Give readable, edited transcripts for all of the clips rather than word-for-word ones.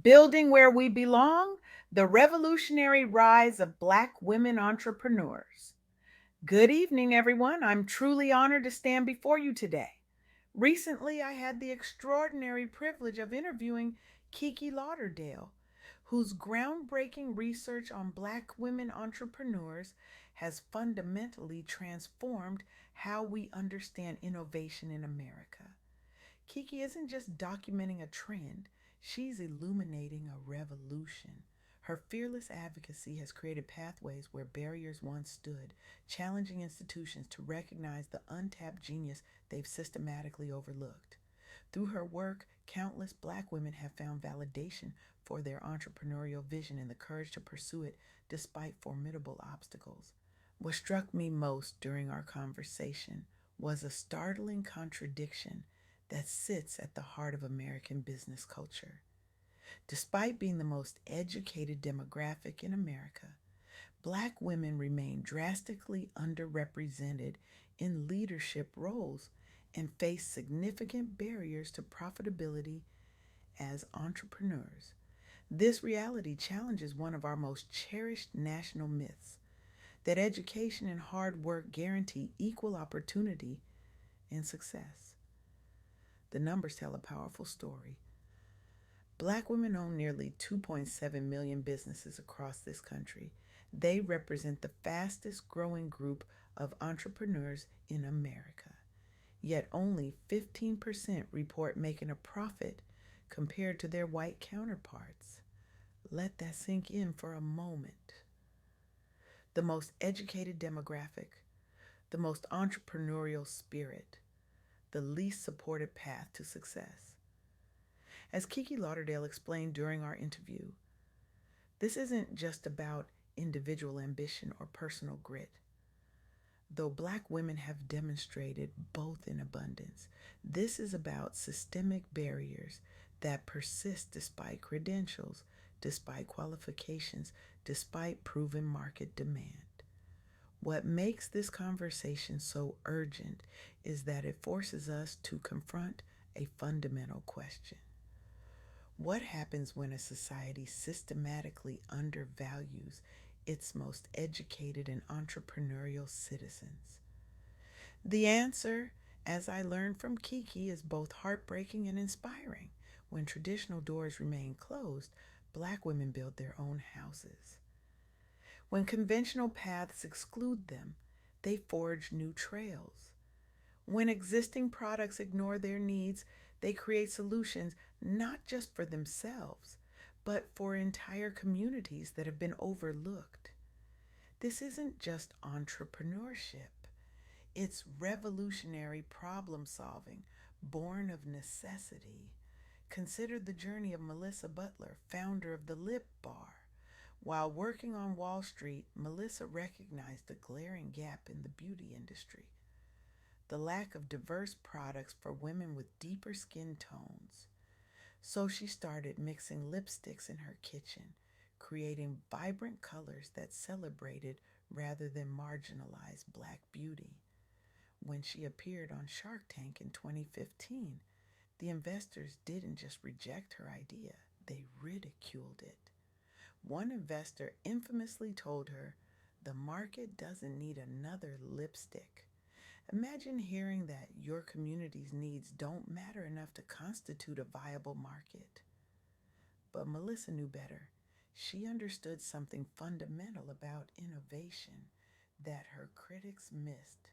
Building Where We Belong: The Revolutionary Rise of Black Women Entrepreneurs. Good evening, everyone. I'm truly honored to stand before you today. Recently, I had the extraordinary privilege of interviewing Kiki Lauderdale, whose groundbreaking research on Black women entrepreneurs has fundamentally transformed how we understand innovation in America. Kiki isn't just documenting a trend, she's illuminating a revolution. Her fearless advocacy has created pathways where barriers once stood, challenging institutions to recognize the untapped genius they've systematically overlooked. Through her work, countless Black women have found validation for their entrepreneurial vision and the courage to pursue it despite formidable obstacles. What struck me most during our conversation was a startling contradiction that sits at the heart of American business culture. Despite being the most educated demographic in America, Black women remain drastically underrepresented in leadership roles and face significant barriers to profitability as entrepreneurs. This reality challenges one of our most cherished national myths that education and hard work guarantee equal opportunity and success. The numbers tell a powerful story. Black women own nearly 2.7 million businesses across this country. They represent the fastest growing group of entrepreneurs in America. Yet only 15% report making a profit compared to their white counterparts. Let that sink in for a moment. The most educated demographic, the most entrepreneurial spirit, the least supported path to success. As Kiki Lauderdale explained during our interview, this isn't just about individual ambition or personal grit. Though Black women have demonstrated both in abundance, this is about systemic barriers that persist despite credentials, despite qualifications, despite proven market demand. What makes this conversation so urgent is that it forces us to confront a fundamental question. What happens when a society systematically undervalues its most educated and entrepreneurial citizens? The answer, as I learned from Kiki, is both heartbreaking and inspiring. When traditional doors remain closed, Black women build their own houses. When conventional paths exclude them, they forge new trails. When existing products ignore their needs, they create solutions not just for themselves, but for entire communities that have been overlooked. This isn't just entrepreneurship, it's revolutionary problem solving born of necessity. Consider the journey of Melissa Butler, founder of the Lip Bar. While working on Wall Street, Melissa recognized a glaring gap in the beauty industry: the lack of diverse products for women with deeper skin tones. So she started mixing lipsticks in her kitchen, creating vibrant colors that celebrated rather than marginalized Black beauty. When she appeared on Shark Tank in 2015, the investors didn't just reject her idea, they ridiculed it. One investor infamously told her, "The market doesn't need another lipstick." Imagine hearing that your community's needs don't matter enough to constitute a viable market. But Melissa knew better. She understood something fundamental about innovation that her critics missed.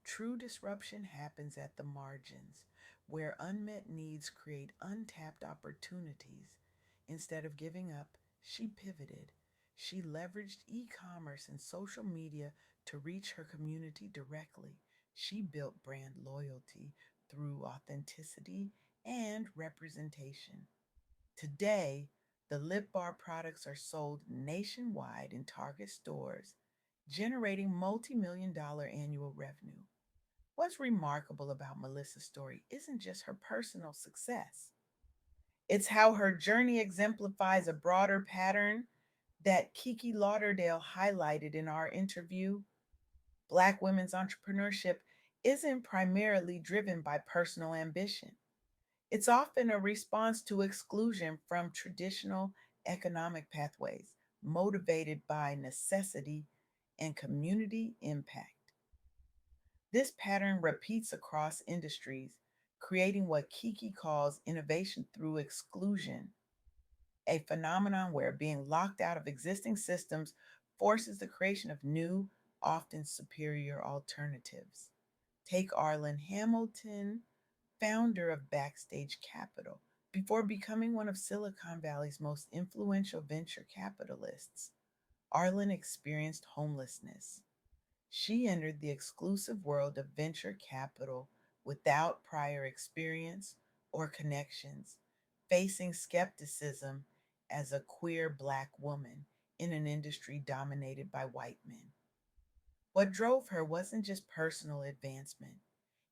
True disruption happens at the margins, where unmet needs create untapped opportunities. Instead of giving up, she pivoted. She leveraged e commerce and social media to reach her community directly. She built brand loyalty through authenticity and representation. Today, the Lip Bar products are sold nationwide in Target stores, generating multi million-dollar annual revenue. What's remarkable about Melissa's story isn't just her personal success, it's how her journey exemplifies a broader pattern that Kiki Lauderdale highlighted in our interview. Black women's entrepreneurship isn't primarily driven by personal ambition. It's often a response to exclusion from traditional economic pathways, motivated by necessity and community impact. This pattern repeats across industries, creating what Kiki calls innovation through exclusion, a phenomenon where being locked out of existing systems forces the creation of new, often superior alternatives. Take Arlen Hamilton, founder of Backstage Capital. Before becoming one of Silicon Valley's most influential venture capitalists, Arlen experienced homelessness. She entered the exclusive world of venture capital without prior experience or connections, facing skepticism as a queer Black woman in an industry dominated by white men. What drove her wasn't just personal advancement,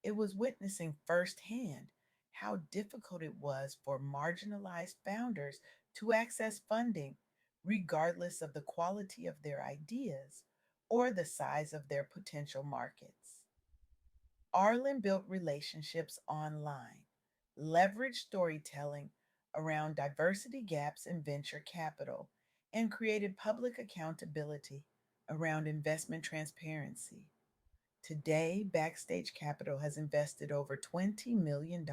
it was witnessing firsthand how difficult it was for marginalized founders to access funding, regardless of the quality of their ideas or the size of their potential markets. Arlen built relationships online, leveraged storytelling around diversity gaps in venture capital, and created public accountability around investment transparency. Today, Backstage Capital has invested over $20 million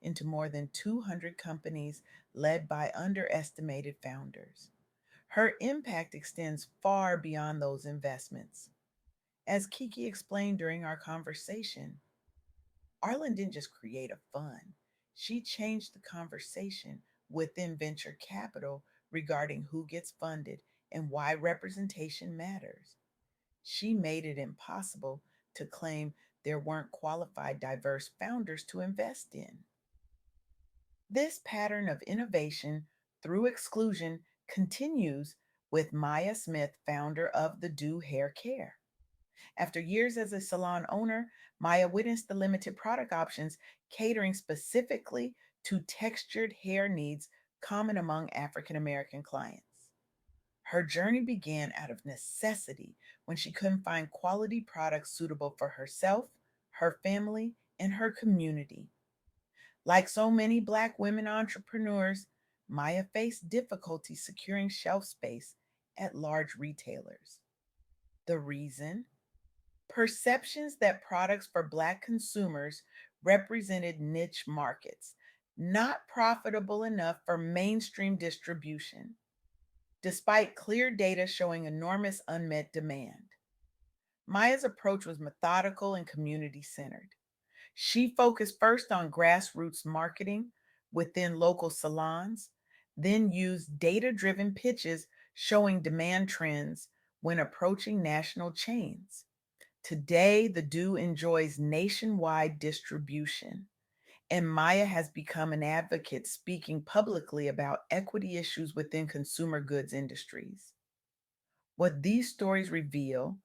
into more than 200 companies led by underestimated founders. Her impact extends far beyond those investments. As Kiki explained during our conversation, Arlen didn't just create a fund, she changed the conversation within venture capital regarding who gets funded and why representation matters. She made it impossible to claim there weren't qualified, diverse founders to invest in. This pattern of innovation through exclusion continues with Maya Smith, founder of the Do Hair Care. After years as a salon owner, Maya witnessed the limited product options catering specifically to textured hair needs common among African American clients. Her journey began out of necessity when she couldn't find quality products suitable for herself, her family, and her community. Like so many Black women entrepreneurs, Maya faced difficulty securing shelf space at large retailers. The reason? Perceptions that products for Black consumers represented niche markets, not profitable enough for mainstream distribution, despite clear data showing enormous unmet demand. Maya's approach was methodical and community centered. She focused first on grassroots marketing within local salons, then used data driven pitches showing demand trends when approaching national chains. Today, the Do enjoys nationwide distribution, and Maya has become an advocate speaking publicly about equity issues within consumer goods industries. What these stories reveal,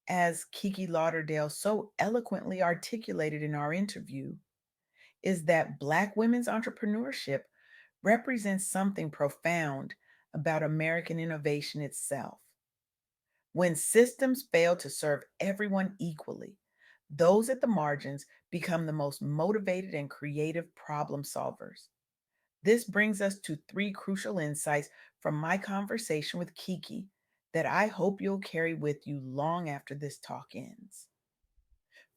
as Kiki Lauderdale so eloquently articulated in our interview, is that Black women's entrepreneurship represents something profound about American innovation itself. When systems fail to serve everyone equally, those at the margins become the most motivated and creative problem solvers. This brings us to three crucial insights from my conversation with Kiki that I hope you'll carry with you long after this talk ends.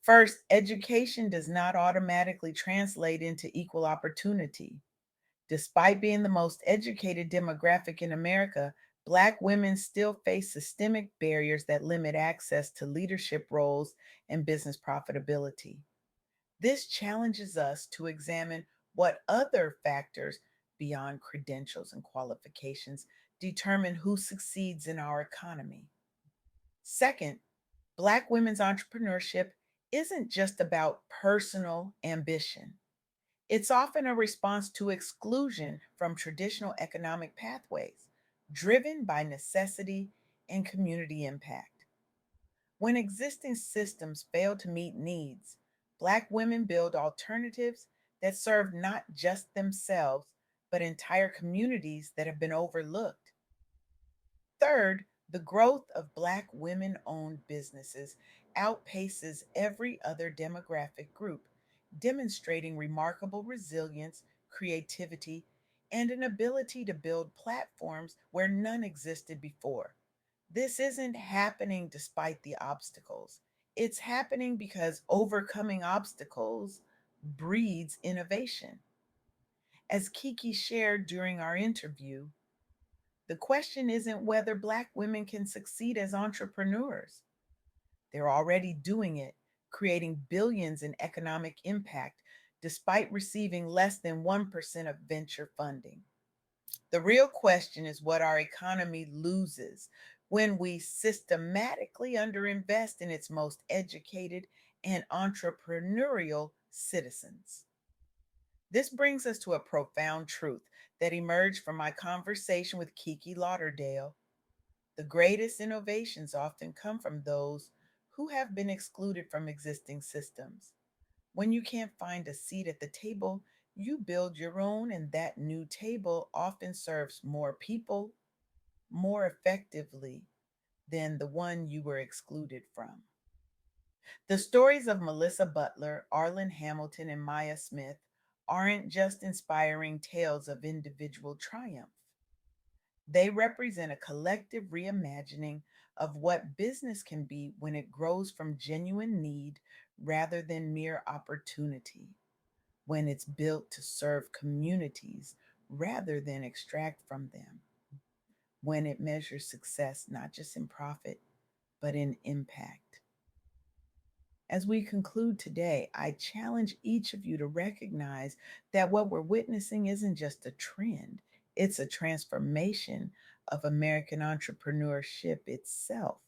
First, education does not automatically translate into equal opportunity. Despite being the most educated demographic in America, Black women still face systemic barriers that limit access to leadership roles and business profitability. This challenges us to examine what other factors beyond credentials and qualifications determine who succeeds in our economy. Second, Black women's entrepreneurship isn't just about personal ambition. It's often a response to exclusion from traditional economic pathways, driven by necessity and community impact. When existing systems fail to meet needs, Black women build alternatives that serve not just themselves, but entire communities that have been overlooked. Third, the growth of Black women owned businesses outpaces every other demographic group, demonstrating remarkable resilience, creativity, and an ability to build platforms where none existed before. This isn't happening despite the obstacles. It's happening because overcoming obstacles breeds innovation. As Kiki shared during our interview, the question isn't whether Black women can succeed as entrepreneurs. They're already doing it, creating billions in economic impact despite receiving less than 1% of venture funding. The real question is what our economy loses when we systematically underinvest in its most educated and entrepreneurial citizens. This brings us to a profound truth that emerged from my conversation with Kiki Lauderdale. The greatest innovations often come from those who have been excluded from existing systems. When you can't find a seat at the table, you build your own, and that new table often serves more people more effectively than the one you were excluded from. The stories of Melissa Butler, Arlen Hamilton, and Maya Smith aren't just inspiring tales of individual triumph. They represent a collective reimagining of what business can be when it grows from genuine need rather than mere opportunity, when it's built to serve communities rather than extract from them, when it measures success not just in profit, but in impact. As we conclude today, I challenge each of you to recognize that what we're witnessing isn't just a trend, it's a transformation of American entrepreneurship itself.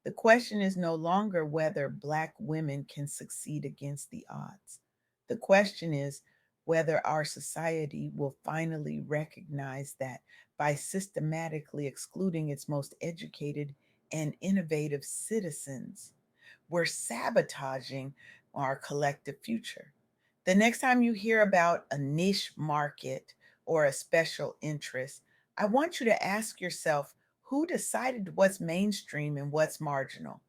The question is no longer whether Black women can succeed against the odds. The question is whether our society will finally recognize that by systematically excluding its most educated and innovative citizens, we're sabotaging our collective future. The next time you hear about a niche market or a special interest, I want you to ask yourself who decided what's mainstream and what's marginal?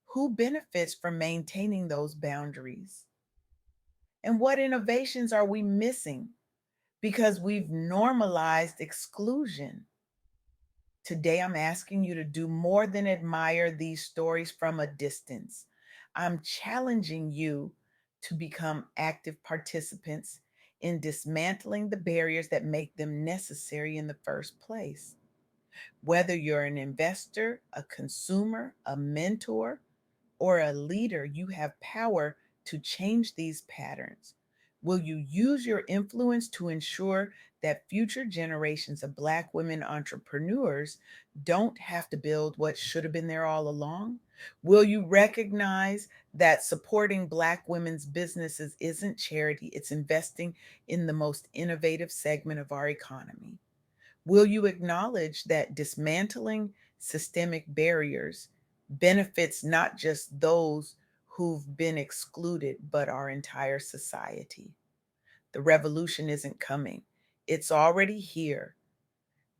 Who benefits from maintaining those boundaries? And what innovations are we missing because we've normalized exclusion? Today, I'm asking you to do more than admire these stories from a distance. I'm challenging you to become active participants in dismantling the barriers that make them necessary in the first place. Whether you're an investor, a consumer, a mentor, or a leader, you have power to change these patterns. Will you use your influence to ensure that future generations of Black women entrepreneurs don't have to build what should have been there all along? Will you recognize that supporting Black women's businesses isn't charity, it's investing in the most innovative segment of our economy? Will you acknowledge that dismantling systemic barriers benefits not just those who've been excluded, but our entire society? The revolution isn't coming, it's already here,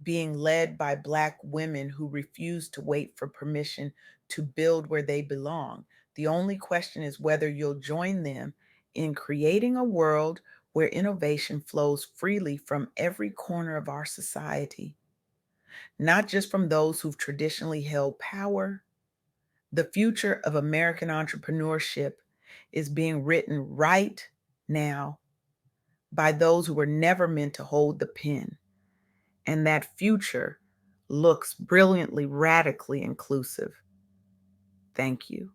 being led by Black women who refuse to wait for permission to build where they belong. The only question is whether you'll join them in creating a world where innovation flows freely from every corner of our society, not just from those who've traditionally held power. The future of American entrepreneurship is being written right now by those who were never meant to hold the pen. And that future looks brilliantly, radically inclusive. Thank you.